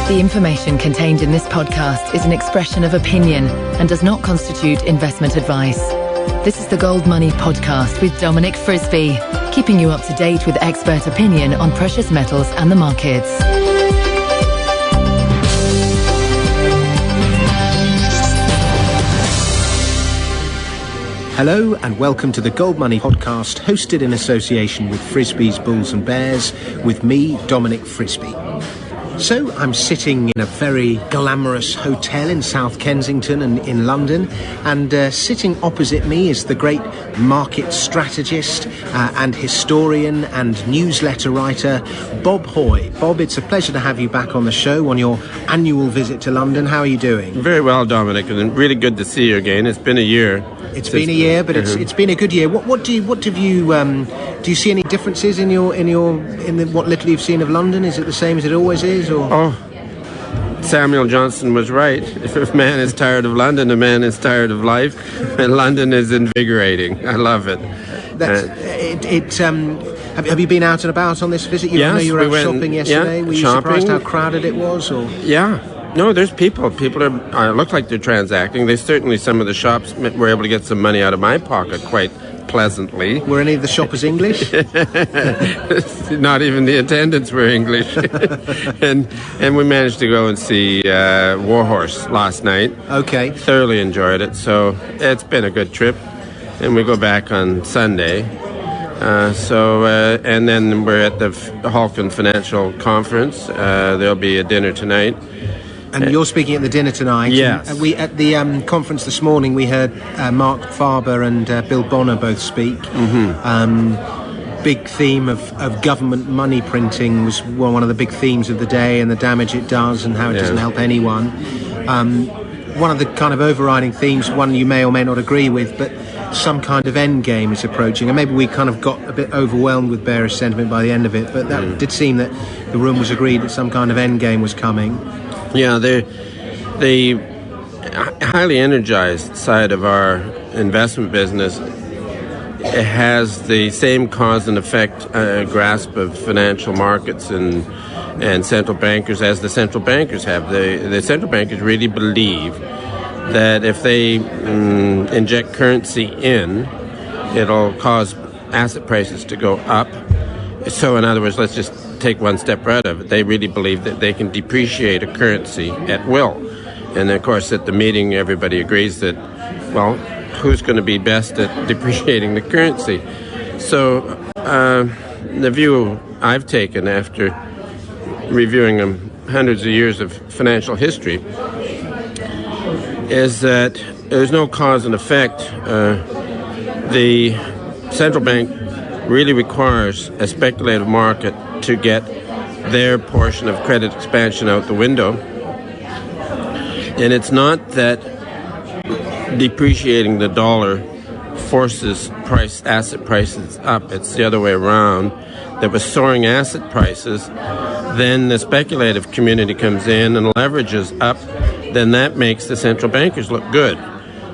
The information contained in this podcast is an expression of opinion and does not constitute investment advice. This is the Gold Money Podcast with Dominic Frisby, keeping you up to date with expert opinion on precious metals and the markets. Hello and welcome to the Gold Money Podcast, hosted in association with Frisby's Bulls and Bears, with me, Dominic Frisby. So I'm sitting in a very glamorous hotel in South Kensington and in London, and sitting opposite me is the great market strategist and historian and newsletter writer, Bob Hoye. Bob, it's a pleasure to have you back on the show on your annual visit to London. How are you doing? Very well, Dominic, and really good to see you again. It's been a year. It's been a year, but it's been a good year. What do you see any differences in what little you've seen of London? Is it the same as it always is, or? Oh, Samuel Johnson was right. If a man is tired of London, a man is tired of life, and London is invigorating. I love it. Have you been out and about on this visit? Yes, I know you were out shopping yesterday. Yeah, were you surprised how crowded it was? Or? Yeah. No, there's people. People look like they're transacting. They certainly, some of the shops were able to get some money out of my pocket quite pleasantly. Were any of the shoppers English? Not even the attendants were English. and we managed to go and see Warhorse last night. Okay. Thoroughly enjoyed it. So it's been a good trip. And we go back on Sunday. And then we're at the Halcon Financial Conference. There'll be a dinner tonight. And you're speaking at the dinner tonight. Yes. We at the conference this morning, we heard Mark Farber and Bill Bonner both speak. Mm-hmm. Big theme of government money printing was one of the big themes of the day, and the damage it does and how it doesn't help anyone. One of the kind of overriding themes, one you may or may not agree with, but some kind of end game is approaching, and maybe we kind of got a bit overwhelmed with bearish sentiment by the end of it, but that did seem that the room was agreed that some kind of end game was coming. Yeah, the highly energized side of our investment business has the same cause and effect grasp of financial markets and central bankers as the central bankers have. The central bankers really believe that if they inject currency in, it'll cause asset prices to go up. So in other words, let's just take one step out of it. They really believe that they can depreciate a currency at will. And of course, at the meeting, everybody agrees that, well, who's going to be best at depreciating the currency? So the view I've taken after reviewing hundreds of years of financial history is that there's no cause and effect. The central bank really requires a speculative market to get their portion of credit expansion out the window. And it's not that depreciating the dollar forces asset prices up. It's the other way around. That with soaring asset prices, then the speculative community comes in and leverages up. Then that makes the central bankers look good.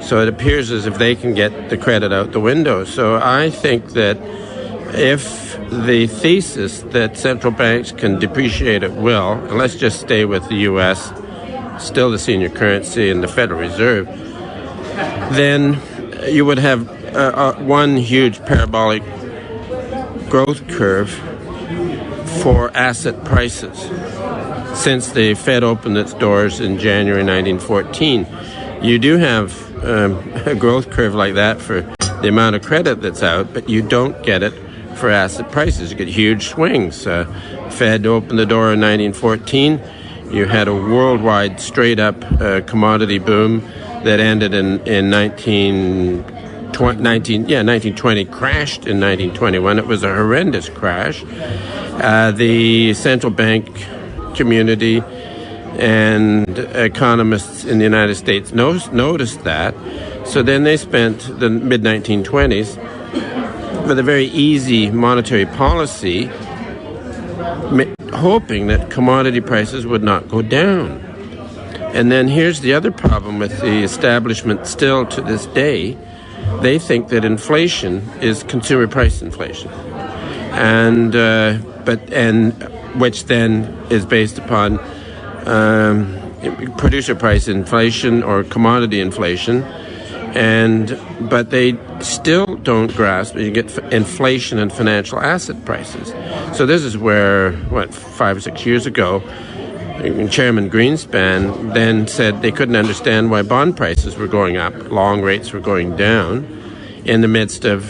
So it appears as if they can get the credit out the window. So I think that if the thesis that central banks can depreciate at will, and let's just stay with the U.S., still the senior currency and the Federal Reserve, then you would have one huge parabolic growth curve for asset prices since the Fed opened its doors in January 1914. You do have a growth curve like that for the amount of credit that's out, but you don't get it for asset prices. You get huge swings. Fed opened the door in 1914. You had a worldwide straight-up commodity boom that ended in 1920, crashed in 1921. It was a horrendous crash. The central bank community and economists in the United States noticed that. So then they spent the mid-1920s with a very easy monetary policy, hoping that commodity prices would not go down. And then here's the other problem with the establishment still to this day. They think that inflation is consumer price inflation, and which then is based upon producer price inflation or commodity inflation, but they still don't grasp that you get inflation in financial asset prices. So this is where, 5 or 6 years ago, Chairman Greenspan then said they couldn't understand why bond prices were going up, long rates were going down in the midst of,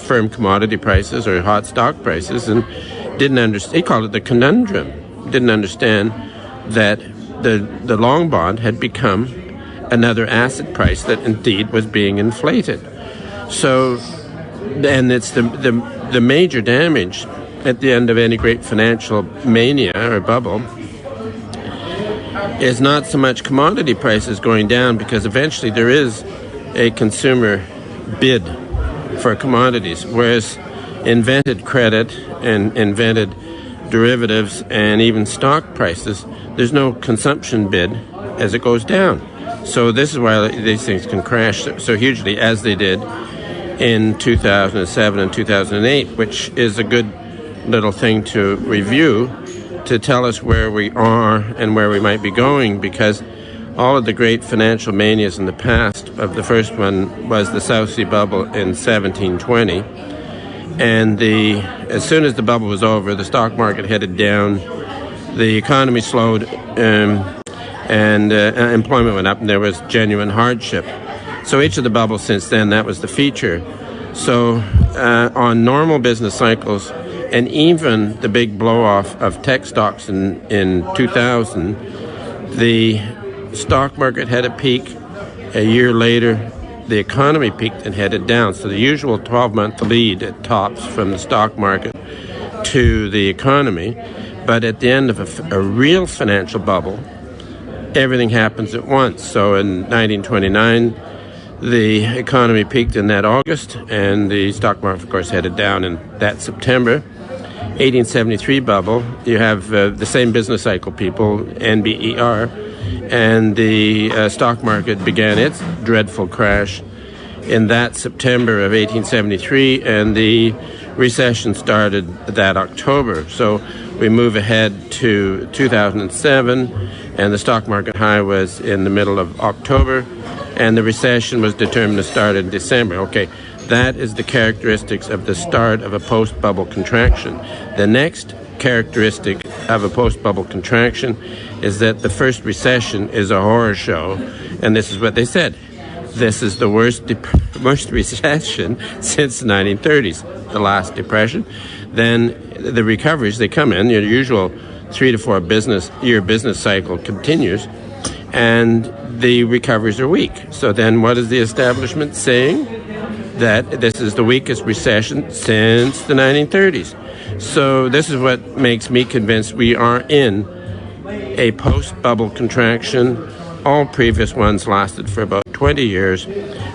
firm commodity prices or hot stock prices, and didn't understand. He called it the conundrum. Didn't understand that the long bond had become another asset price that indeed was being inflated. So, and it's the major damage at the end of any great financial mania or bubble is not so much commodity prices going down, because eventually there is a consumer bid for commodities, whereas invented credit and invented derivatives and even stock prices, there's no consumption bid as it goes down. So this is why these things can crash so hugely as they did in 2007 and 2008, which is a good little thing to review to tell us where we are and where we might be going, because all of the great financial manias in the past, of the first one was the South Sea bubble in 1720, and as soon as the bubble was over, the stock market headed down, the economy slowed, and employment went up, and there was genuine hardship. So each of the bubbles since then, that was the feature. So on normal business cycles, and even the big blow-off of tech stocks in 2000, the stock market had a peak. A year later, the economy peaked and headed down. So the usual 12-month lead at tops from the stock market to the economy. But at the end of a real financial bubble, everything happens at once. So in 1929, the economy peaked in that August, and the stock market, of course, headed down in that September. 1873 bubble, you have the same business cycle people, NBER, and the stock market began its dreadful crash in that September of 1873, and the recession started that October. So we move ahead to 2007, and the stock market high was in the middle of October, and the recession was determined to start in December. Okay, that is the characteristics of the start of a post-bubble contraction. The next characteristic of a post-bubble contraction is that the first recession is a horror show, and this is what they said. This is the worst recession since the 1930s, the last depression. Then the recoveries, they come in, your usual 3 to 4 year business cycle continues, and the recoveries are weak. So then what is the establishment saying? That this is the weakest recession since the 1930s. So this is what makes me convinced we are in a post-bubble contraction. All previous ones lasted for about 20 years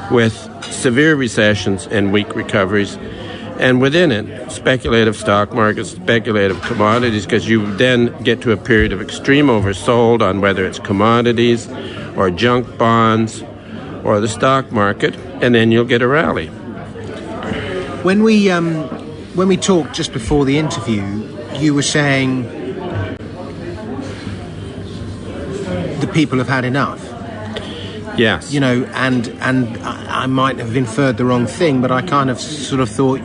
with severe recessions and weak recoveries. And within it, speculative stock markets, speculative commodities, because you then get to a period of extreme oversold on whether it's commodities or junk bonds or the stock market, and then you'll get a rally. When we talked just before the interview, you were saying the people have had enough. Yes. And I might have inferred the wrong thing, but I kind of sort of thought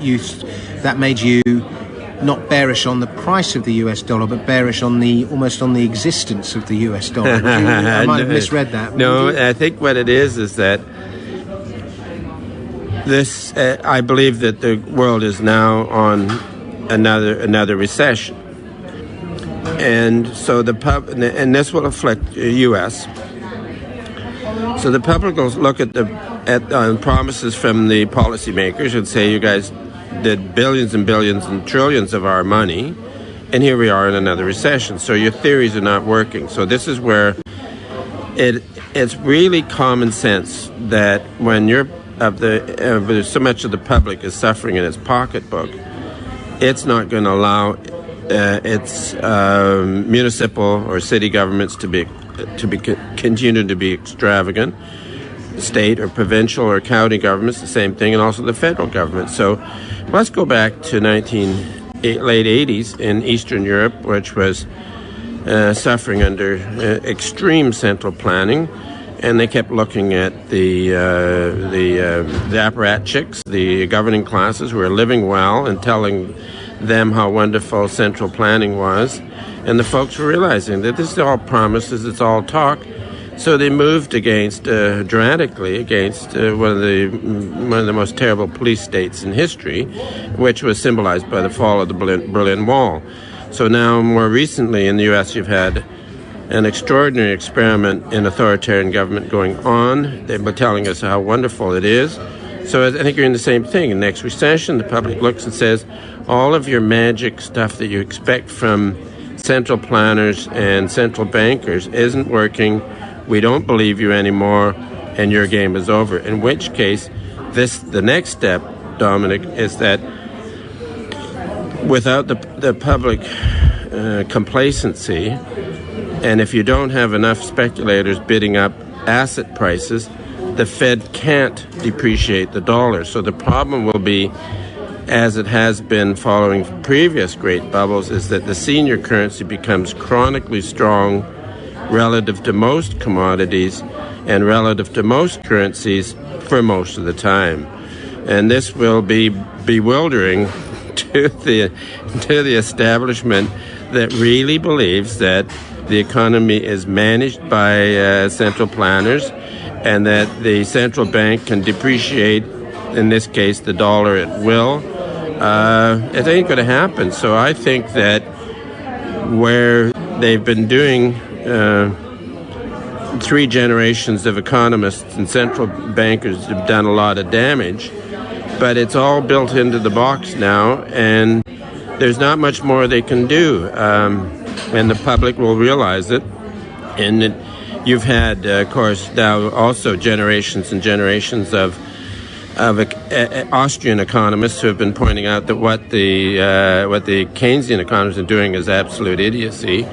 that made you not bearish on the price of the US dollar, but bearish on almost on the existence of the US dollar. I might have misread that. No, I think what it is that this, I believe that the world is now on another recession, and so and this will affect the U.S. So the public will look at promises from the policymakers and say, "You guys did billions and billions and trillions of our money, and here we are in another recession. So your theories are not working." So this is where it's really common sense that when you're so much of the public is suffering in its pocketbook, it's not going to allow its municipal or city governments to continue to be extravagant. State or provincial or county governments, the same thing, and also the federal government. So let's go back to late 80s in Eastern Europe, which was suffering under extreme central planning, and they kept looking at the apparatchiks, the governing classes who were living well, and telling them how wonderful central planning was. And the folks were realizing that this is all promises, it's all talk. So they moved dramatically against one of the most terrible police states in history, which was symbolized by the fall of the Berlin Wall. So now, more recently in the U.S., you've had an extraordinary experiment in authoritarian government going on. They've been telling us how wonderful it is. So I think you're in the same thing. In the next recession, the public looks and says, all of your magic stuff that you expect from central planners and central bankers isn't working. We don't believe you anymore, and your game is over. In which case, the next step, Dominic, is that without the public complacency, and if you don't have enough speculators bidding up asset prices, the Fed can't depreciate the dollar. So the problem will be, as it has been following previous great bubbles, is that the senior currency becomes chronically strong relative to most commodities and relative to most currencies for most of the time. And this will be bewildering to the establishment that really believes that the economy is managed by central planners and that the central bank can depreciate, in this case, the dollar at will. It ain't going to happen. So I think that where they've been doing 3 generations of economists and central bankers have done a lot of damage, but it's all built into the box now, and there's not much more they can do, and the public will realize it. And you've had, of course, now also generations and generations of Austrian economists who have been pointing out that what the Keynesian economists are doing is absolute idiocy.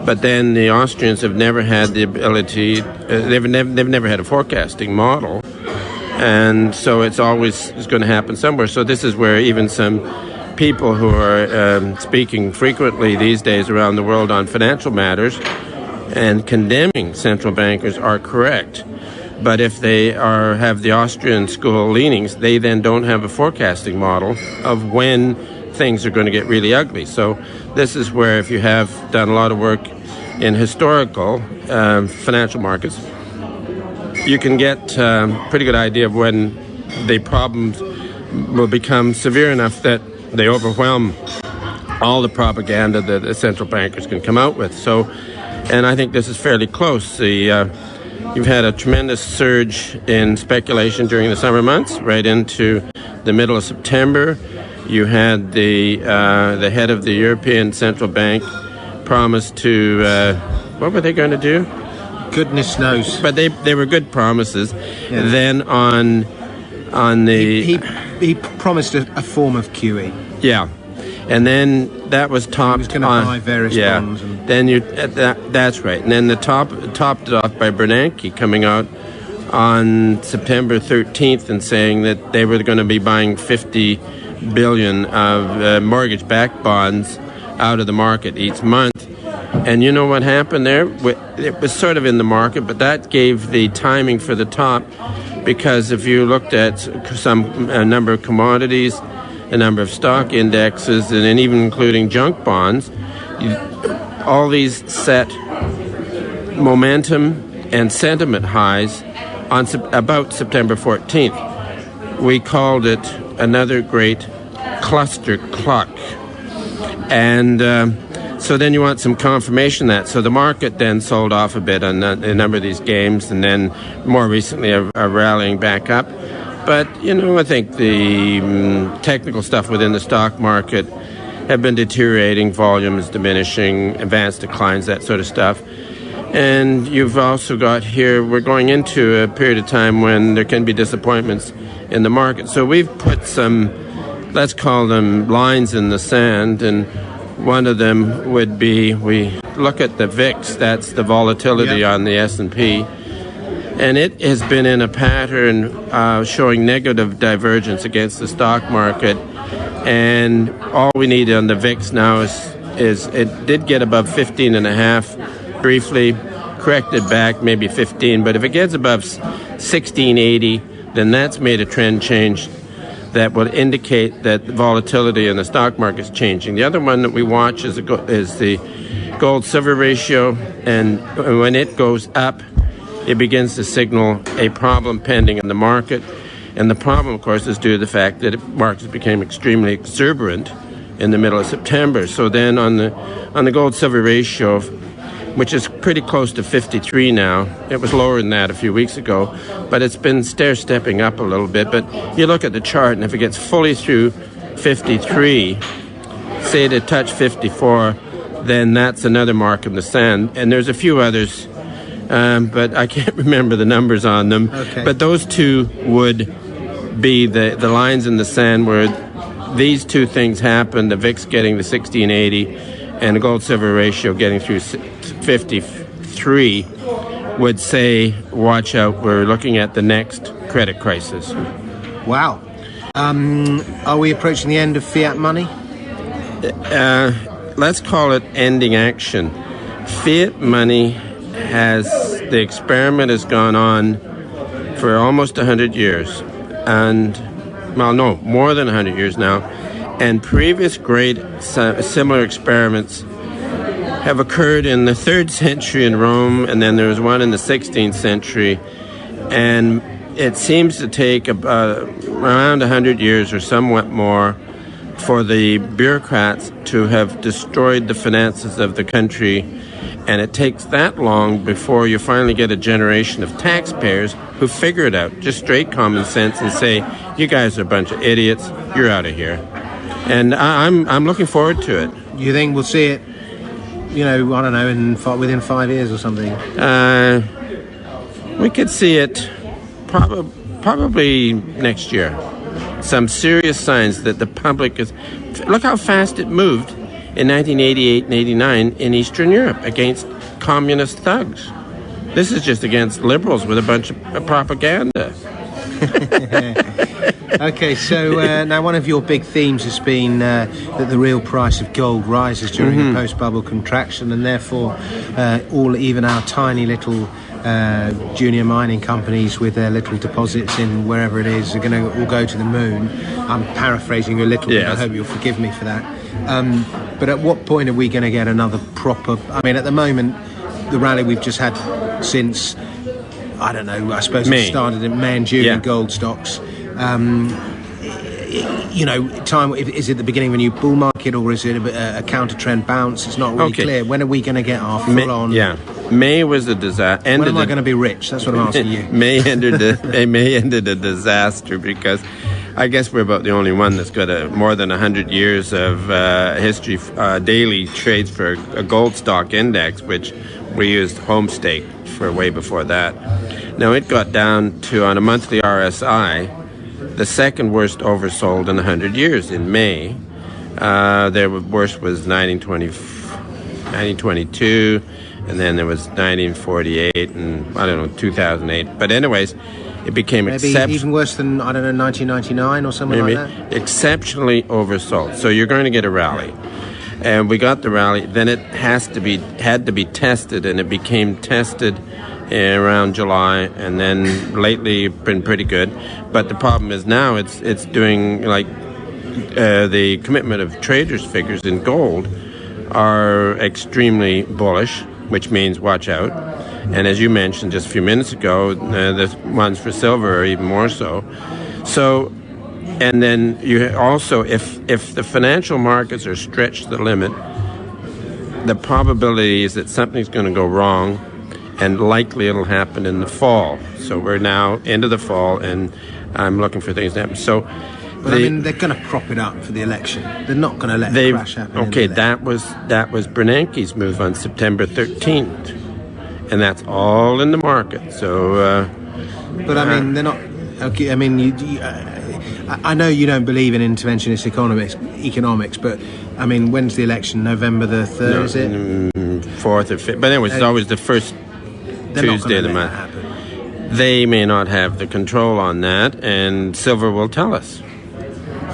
But then the Austrians have never had the ability, they've never had a forecasting model. And so it's always going to happen somewhere. So this is where even some people who are speaking frequently these days around the world on financial matters and condemning central bankers are correct. But if they have the Austrian school leanings, they then don't have a forecasting model of when things are going to get really ugly. So this is where, if you have done a lot of work in historical financial markets, you can get a pretty good idea of when the problems will become severe enough that they overwhelm all the propaganda that the central bankers can come out with. So, and I think this is fairly close. You've had a tremendous surge in speculation during the summer months, right into the middle of September. You had the head of the European Central Bank promise to, what were they going to do? Goodness knows. But they were good promises. Yeah. Then on the... He promised a form of QE. Yeah. And then that was topped. He was going to buy various bonds. And then that's right. And then topped it off by Bernanke coming out on September 13th and saying that they were going to be buying 50 billion of mortgage-backed bonds out of the market each month. And you know what happened there? It was sort of in the market, but that gave the timing for the top, because if you looked at a number of commodities, a number of stock indexes, and then even including junk bonds, all these set momentum and sentiment highs on about September 14th. We called it another great cluster clock. And so then you want some confirmation of that. So the market then sold off a bit on a number of these games, and then more recently are rallying back up. But, I think the technical stuff within the stock market have been deteriorating, volumes diminishing, advanced declines, that sort of stuff. And you've also got here, we're going into a period of time when there can be disappointments in the market. So we've put some, let's call them lines in the sand, and one of them would be, we look at the VIX, that's the volatility on the S&P, and it has been in a pattern showing negative divergence against the stock market. And all we need on the VIX now is is it did get above 15 and a half briefly, corrected back maybe 15, but if it gets above 1680, then that's made a trend change that will indicate that the volatility in the stock market is changing. The other one that we watch is the gold-silver ratio, and when it goes up, it begins to signal a problem pending in the market. And the problem, of course, is due to the fact that markets became extremely exuberant in the middle of September. So then on the gold-silver ratio, which is pretty close to 53 now, it was lower than that a few weeks ago, but it's been stair-stepping up a little bit. But you look at the chart, and if it gets fully through 53, say to touch 54, then that's another mark in the sand. And there's a few others, but I can't remember the numbers on them. Okay. But those two would be the lines in the sand where these two things happen, the VIX getting the 1680 and the gold-silver ratio getting through 53, would say, watch out, we're looking at the next credit crisis. Wow. Are we approaching the end of fiat money? Let's call it ending action. Fiat money the experiment has gone on for almost 100 years. And, well, no, more than 100 years now. And previous great similar experiments have occurred in the 3rd century in Rome, and then there was one in the 16th century. And it seems to take around 100 years or somewhat more for the bureaucrats to have destroyed the finances of the country. And it takes that long before you finally get a generation of taxpayers who figure it out, just straight common sense, and say, you guys are a bunch of idiots, you're out of here. And I'm looking forward to it. You think we'll see it, I don't know, within 5 years or something? We could see it probably next year. Some serious signs that the public is... Look how fast it moved in 1988 and 89 in Eastern Europe against communist thugs. This is just against liberals with a bunch of propaganda. Okay, so now one of your big themes has been that the real price of gold rises during a post-bubble contraction, and therefore even our tiny little junior mining companies with their little deposits in wherever it is are going to all go to the moon. I'm paraphrasing you a little bit. I hope you'll forgive me for that. But at what point are we going to get another proper... I mean, at the moment, the rally we've just had since, I don't know, I suppose it started in May and June in gold stocks. Is it the beginning of a new bull market, or is it a counter-trend bounce? It's not really clear. When are we going to get our full-on... May was a disaster. When am I going to be rich? That's what I'm asking you. May ended a disaster because I guess we're about the only one that's got more than 100 years of history, daily trades for a gold stock index, which we used home stake for way before that. Now, it got down to, on a monthly RSI, the second worst oversold in 100 years in May. Their worst was 1922, and then there was 1948, and, 2008. But anyways... It became even worse than, 1999 or something like that? Exceptionally oversold. So you're going to get a rally. And we got the rally. Then it had to be tested, and it became tested around July, and then lately been pretty good. But the problem is now it's doing the commitment of traders' figures in gold are extremely bullish, which means watch out. And as you mentioned just a few minutes ago, the ones for silver are even more so. So, and then you also, if the financial markets are stretched to the limit, the probability is that something's going to go wrong, and likely it'll happen in the fall. So we're now into the fall, and I'm looking for things to happen. So, but they're going to prop it up for the election. They're not going to let a crash happen. Okay, that was Bernanke's move on September 13th. And that's all in the market. So, but they're not. Okay, I know you don't believe in interventionist economics, but when's the election? November the 3rd, is it? 4th or 5th. But anyways, it's always the first Tuesday of the month. They may not have the control on that, and silver will tell us.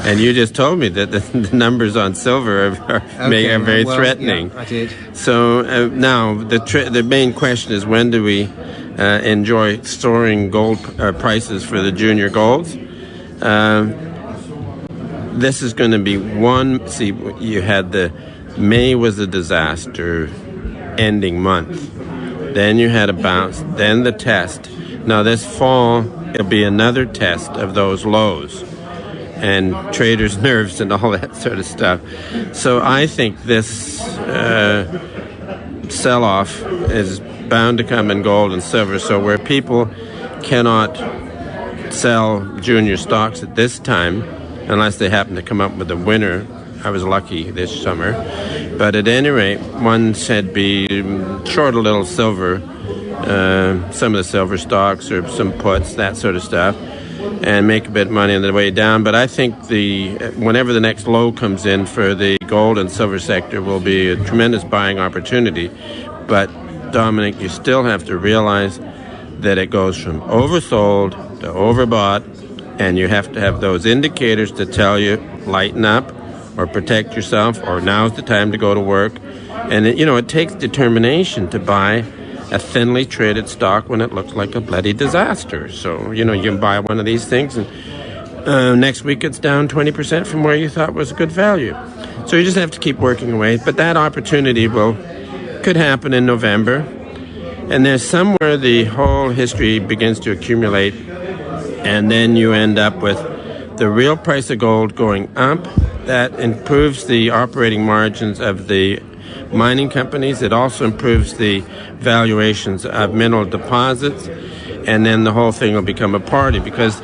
And you just told me that the numbers on silver are very threatening. Yeah, I did. So now the main question is, when do we enjoy soaring gold prices for the junior golds? This is going to be one. See, you had May was a disaster ending month. Then you had a bounce. Then the test. Now this fall, it'll be another test of those lows and traders' nerves and all that sort of stuff. So I think this sell-off is bound to come in gold and silver. So where people cannot sell junior stocks at this time, unless they happen to come up with a winner. I was lucky this summer. But at any rate, one should be short a little silver, some of the silver stocks or some puts, that sort of stuff, and make a bit of money on the way down. But I think whenever the next low comes in for the gold and silver sector will be a tremendous buying opportunity. But, Dominic, you still have to realize that it goes from oversold to overbought, and you have to have those indicators to tell you, lighten up, or protect yourself, or now's the time to go to work. And it takes determination to buy a thinly traded stock when it looks like a bloody disaster. So, you can buy one of these things, and next week it's down 20% from where you thought was a good value. So you just have to keep working away. But that opportunity could happen in November. And there's somewhere the whole history begins to accumulate, and then you end up with the real price of gold going up. That improves the operating margins of the mining companies. It also improves the valuations of mineral deposits, and then the whole thing will become a party. Because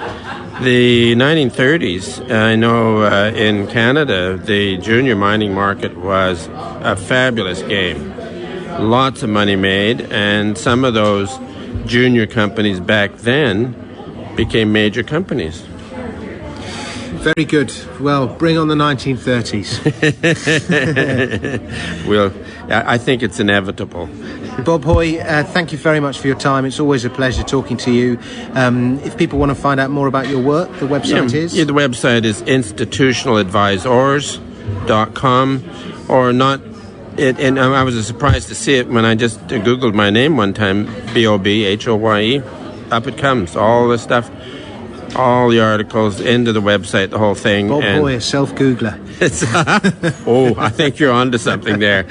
the 1930s, I know in Canada, the junior mining market was a fabulous game. Lots of money made, and some of those junior companies back then became major companies. Very good. Well, bring on the 1930s. I think it's inevitable. Bob Hoye, thank you very much for your time. It's always a pleasure talking to you. If people want to find out more about your work, the website is? Yeah, the website is institutionaladvisors.com, or not. And I was surprised to see it when I just Googled my name one time, BOBHOYE. Up it comes, all the stuff. All the articles into the website, the whole thing. Bob Hoye, a self-Googler. I think you're onto something there.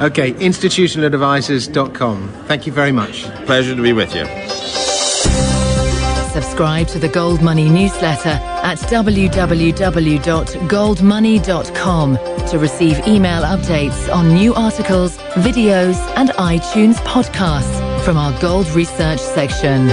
Okay, institutionaladvisors.com. Thank you very much. Pleasure to be with you. Subscribe to the Gold Money newsletter at www.goldmoney.com to receive email updates on new articles, videos, and iTunes podcasts from our Gold Research section.